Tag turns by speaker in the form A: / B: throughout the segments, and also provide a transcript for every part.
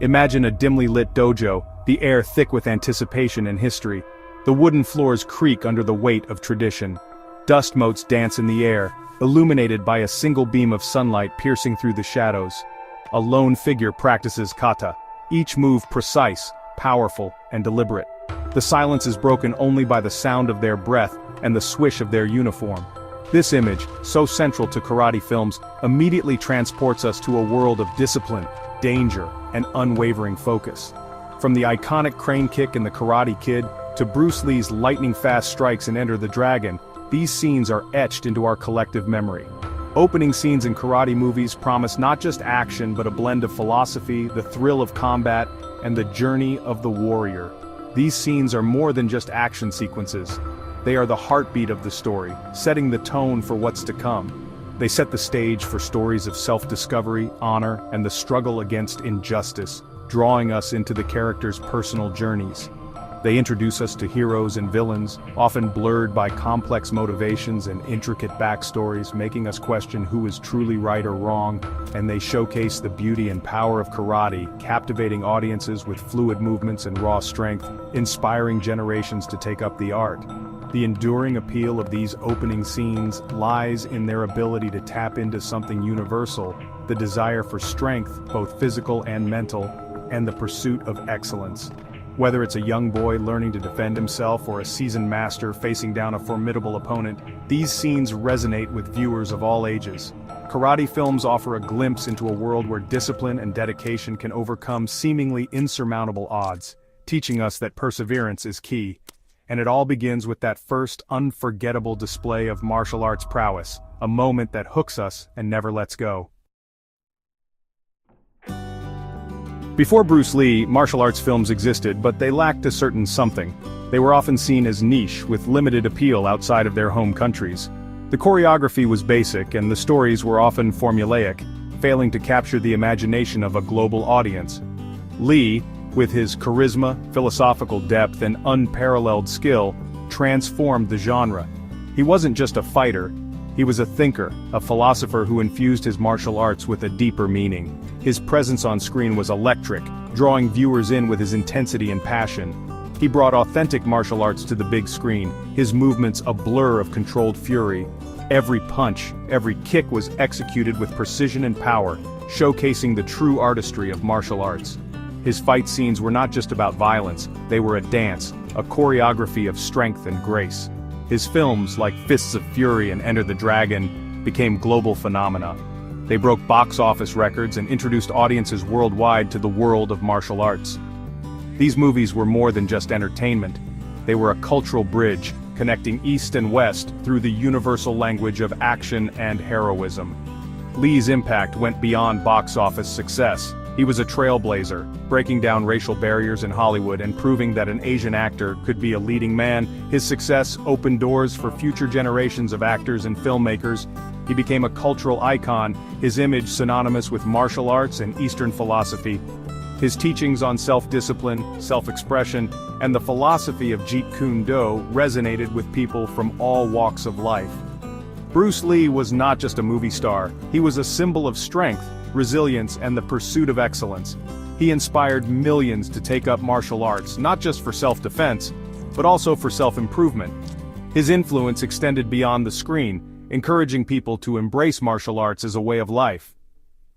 A: Imagine a dimly lit dojo, the air thick with anticipation and history. The wooden floors creak under the weight of tradition. Dust motes dance in the air, illuminated by a single beam of sunlight piercing through the shadows. A lone figure practices kata, each move precise, powerful, and deliberate. The silence is broken only by the sound of their breath and the swish of their uniform. This image, so central to karate films, immediately transports us to a world of discipline, danger, and unwavering focus. From the iconic crane kick in The Karate Kid, to Bruce Lee's lightning-fast strikes in Enter the Dragon, these scenes are etched into our collective memory. Opening scenes in karate movies promise not just action but a blend of philosophy, the thrill of combat, and the journey of the warrior. These scenes are more than just action sequences. They are the heartbeat of the story, setting the tone for what's to come. They set the stage for stories of self-discovery, honor, and the struggle against injustice, drawing us into the characters' personal journeys. They introduce us to heroes and villains, often blurred by complex motivations and intricate backstories, making us question who is truly right or wrong, and they showcase the beauty and power of karate, captivating audiences with fluid movements and raw strength, inspiring generations to take up the art. The enduring appeal of these opening scenes lies in their ability to tap into something universal, the desire for strength, both physical and mental, and the pursuit of excellence. Whether it's a young boy learning to defend himself or a seasoned master facing down a formidable opponent, these scenes resonate with viewers of all ages. Karate films offer a glimpse into a world where discipline and dedication can overcome seemingly insurmountable odds, teaching us that perseverance is key. And it all begins with that first unforgettable display of martial arts prowess, a moment that hooks us and never lets go. Before Bruce Lee, martial arts films existed, but they lacked a certain something. They were often seen as niche, with limited appeal outside of their home countries. The choreography was basic, and the stories were often formulaic, failing to capture the imagination of a global audience. Lee, with his charisma, philosophical depth, and unparalleled skill, transformed the genre. He wasn't just a fighter, he was a thinker, a philosopher who infused his martial arts with a deeper meaning. His presence on screen was electric, drawing viewers in with his intensity and passion. He brought authentic martial arts to the big screen, his movements a blur of controlled fury. Every punch, every kick was executed with precision and power, showcasing the true artistry of martial arts. His fight scenes were not just about violence, they were a dance, a choreography of strength and grace. His films, like Fists of Fury and Enter the Dragon, became global phenomena. They broke box office records and introduced audiences worldwide to the world of martial arts. These movies were more than just entertainment. They were a cultural bridge, connecting East and West through the universal language of action and heroism. Lee's impact went beyond box office success. He was a trailblazer, breaking down racial barriers in Hollywood and proving that an Asian actor could be a leading man. His success opened doors for future generations of actors and filmmakers. He became a cultural icon, his image synonymous with martial arts and Eastern philosophy. His teachings on self-discipline, self-expression, and the philosophy of Jeet Kune Do resonated with people from all walks of life. Bruce Lee was not just a movie star, he was a symbol of strength, resilience, and the pursuit of excellence. He inspired millions to take up martial arts, not just for self-defense, but also for self-improvement. His influence extended beyond the screen, encouraging people to embrace martial arts as a way of life.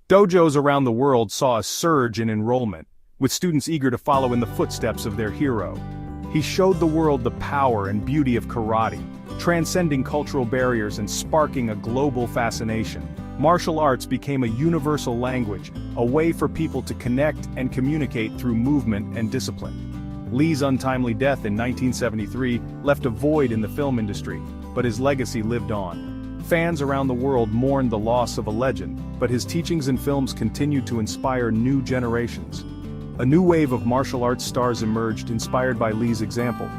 A: Dojos around the world saw a surge in enrollment, with students eager to follow in the footsteps of their hero. He showed the world the power and beauty of karate, transcending cultural barriers and sparking a global fascination. Martial arts became a universal language, a way for people to connect and communicate through movement and discipline. Lee's untimely death in 1973 left a void in the film industry, but his legacy lived on. Fans around the world mourned the loss of a legend, but his teachings and films continued to inspire new generations. A new wave of martial arts stars emerged, inspired by Lee's example.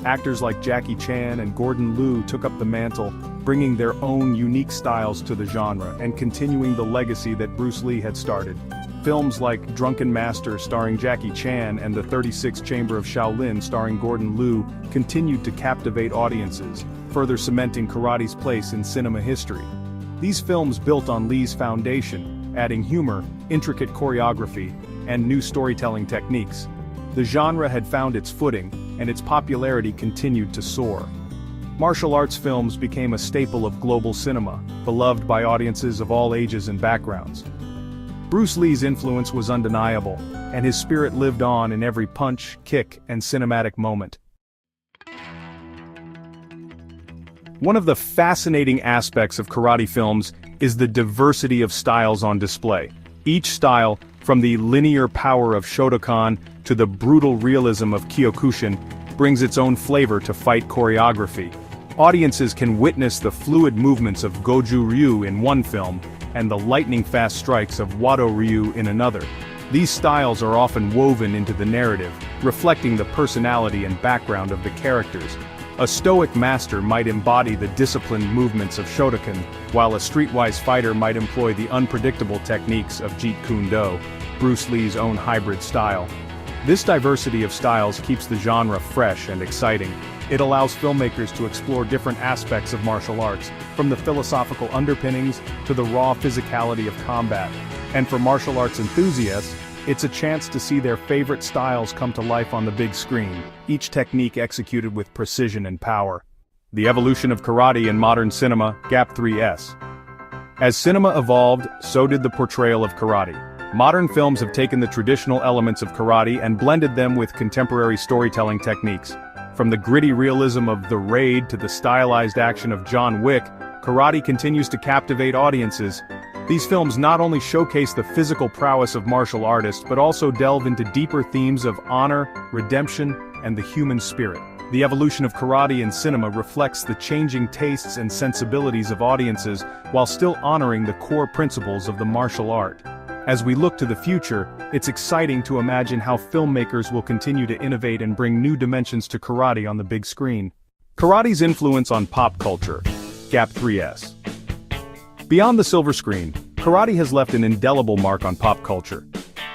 A: Actors like Jackie Chan and Gordon Liu took up the mantle, bringing their own unique styles to the genre and continuing the legacy that Bruce Lee had started. Films like Drunken Master starring Jackie Chan and The 36th Chamber of Shaolin starring Gordon Liu continued to captivate audiences, further cementing karate's place in cinema history. These films built on Lee's foundation, adding humor, intricate choreography, and new storytelling techniques. The genre had found its footing, and its popularity continued to soar. Martial arts films became a staple of global cinema, beloved by audiences of all ages and backgrounds. Bruce Lee's influence was undeniable, and his spirit lived on in every punch, kick, and cinematic moment. One of the fascinating aspects of karate films is the diversity of styles on display. Each style, from the linear power of Shotokan to the brutal realism of Kyokushin, brings its own flavor to fight choreography. Audiences can witness the fluid movements of Goju Ryu in one film, and the lightning-fast strikes of Wado Ryu in another. These styles are often woven into the narrative, reflecting the personality and background of the characters. A stoic master might embody the disciplined movements of Shotokan, while a streetwise fighter might employ the unpredictable techniques of Jeet Kune Do, Bruce Lee's own hybrid style. This diversity of styles keeps the genre fresh and exciting. It allows filmmakers to explore different aspects of martial arts, from the philosophical underpinnings to the raw physicality of combat. And for martial arts enthusiasts, it's a chance to see their favorite styles come to life on the big screen, each technique executed with precision and power. The evolution of karate in modern cinema, Gap 3S. As cinema evolved, so did the portrayal of karate. Modern films have taken the traditional elements of karate and blended them with contemporary storytelling techniques. From the gritty realism of The Raid to the stylized action of John Wick, karate continues to captivate audiences. These films not only showcase the physical prowess of martial artists but also delve into deeper themes of honor, redemption, and the human spirit. The evolution of karate in cinema reflects the changing tastes and sensibilities of audiences while still honoring the core principles of the martial art. As we look to the future, it's exciting to imagine how filmmakers will continue to innovate and bring new dimensions to karate on the big screen. Karate's influence on pop culture, Gap 3S. Beyond the silver screen, karate has left an indelible mark on pop culture.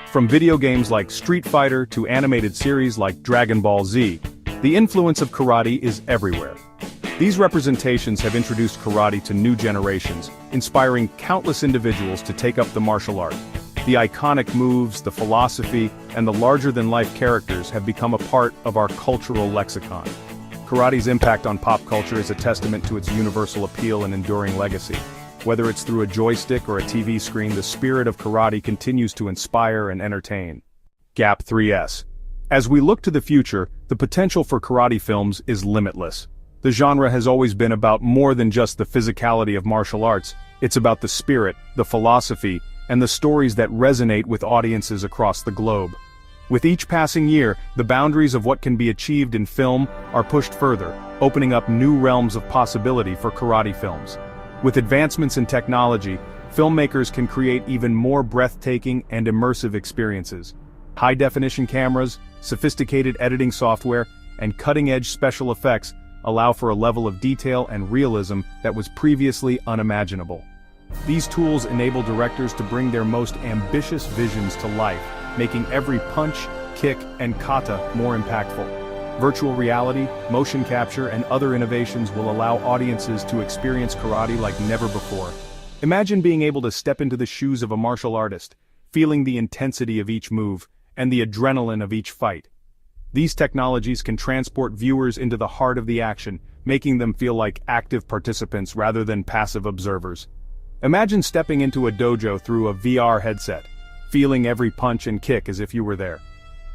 A: From video games like Street Fighter to animated series like Dragon Ball Z, the influence of karate is everywhere. These representations have introduced karate to new generations, inspiring countless individuals to take up the martial art. The iconic moves, the philosophy, and the larger-than-life characters have become a part of our cultural lexicon. Karate's impact on pop culture is a testament to its universal appeal and enduring legacy. Whether it's through a joystick or a TV screen, the spirit of karate continues to inspire and entertain. Gap 3S. As we look to the future, the potential for karate films is limitless. The genre has always been about more than just the physicality of martial arts. It's about the spirit, the philosophy, and the stories that resonate with audiences across the globe. With each passing year, the boundaries of what can be achieved in film are pushed further, opening up new realms of possibility for karate films. With advancements in technology, filmmakers can create even more breathtaking and immersive experiences. High-definition cameras, sophisticated editing software, and cutting-edge special effects allow for a level of detail and realism that was previously unimaginable. These tools enable directors to bring their most ambitious visions to life, making every punch, kick, and kata more impactful. Virtual reality, motion capture, and other innovations will allow audiences to experience karate like never before. Imagine being able to step into the shoes of a martial artist, feeling the intensity of each move, and the adrenaline of each fight. These technologies can transport viewers into the heart of the action, making them feel like active participants rather than passive observers. Imagine stepping into a dojo through a VR headset, feeling every punch and kick as if you were there.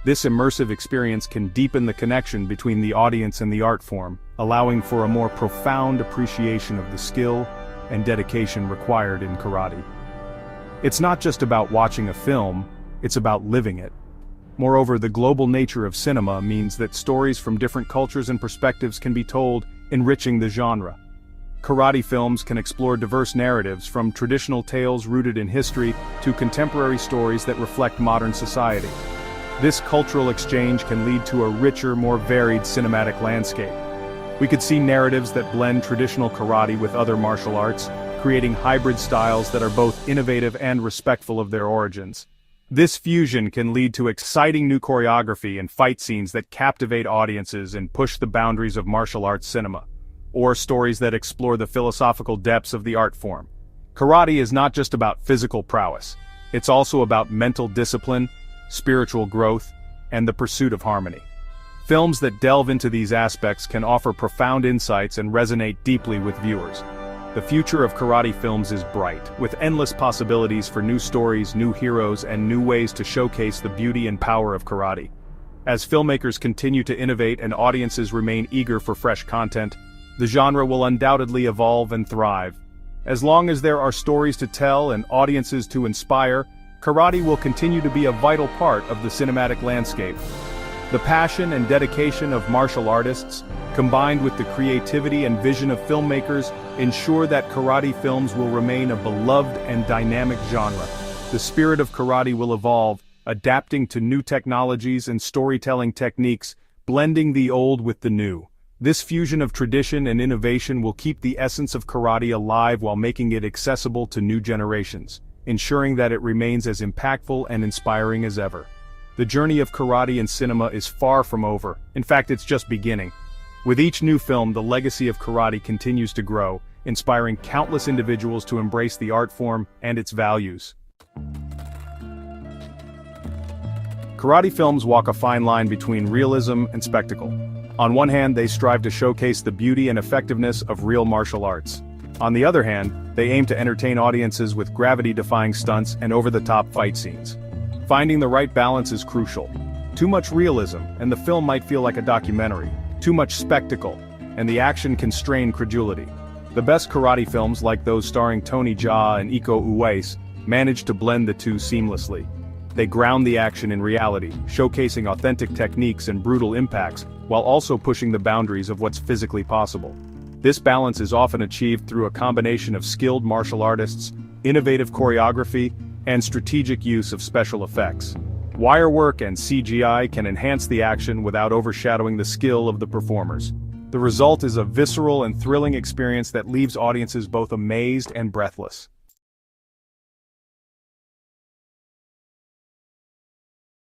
A: This immersive experience can deepen the connection between the audience and the art form, allowing for a more profound appreciation of the skill and dedication required in karate. It's not just about watching a film, it's about living it. Moreover, the global nature of cinema means that stories from different cultures and perspectives can be told, enriching the genre. Karate films can explore diverse narratives, from traditional tales rooted in history to contemporary stories that reflect modern society. This cultural exchange can lead to a richer, more varied cinematic landscape. We could see narratives that blend traditional karate with other martial arts, creating hybrid styles that are both innovative and respectful of their origins. This fusion can lead to exciting new choreography and fight scenes that captivate audiences and push the boundaries of martial arts cinema, or stories that explore the philosophical depths of the art form. Karate is not just about physical prowess. It's also about mental discipline, spiritual growth, and the pursuit of harmony. Films that delve into these aspects can offer profound insights and resonate deeply with viewers. The future of karate films is bright, with endless possibilities for new stories, new heroes, and new ways to showcase the beauty and power of karate. As filmmakers continue to innovate and audiences remain eager for fresh content, the genre will undoubtedly evolve and thrive. As long as there are stories to tell and audiences to inspire, karate will continue to be a vital part of the cinematic landscape. The passion and dedication of martial artists, combined with the creativity and vision of filmmakers, ensure that karate films will remain a beloved and dynamic genre. The spirit of karate will evolve, adapting to new technologies and storytelling techniques, blending the old with the new. This fusion of tradition and innovation will keep the essence of karate alive while making it accessible to new generations, ensuring that it remains as impactful and inspiring as ever. The journey of karate in cinema is far from over. In fact, it's just beginning. With each new film, the legacy of karate continues to grow, inspiring countless individuals to embrace the art form and its values. Karate films walk a fine line between realism and spectacle. On one hand, they strive to showcase the beauty and effectiveness of real martial arts. On the other hand, they aim to entertain audiences with gravity-defying stunts and over-the-top fight scenes. Finding the right balance is crucial. Too much realism, and the film might feel like a documentary. Too much spectacle, and the action can strain credulity. The best karate films, like those starring Tony Jaa and Iko Uwais, manage to blend the two seamlessly. They ground the action in reality, showcasing authentic techniques and brutal impacts, while also pushing the boundaries of what's physically possible. This balance is often achieved through a combination of skilled martial artists, innovative choreography, and strategic use of special effects. Wire work and CGI can enhance the action without overshadowing the skill of the performers. The result is a visceral and thrilling experience that leaves audiences both amazed and breathless.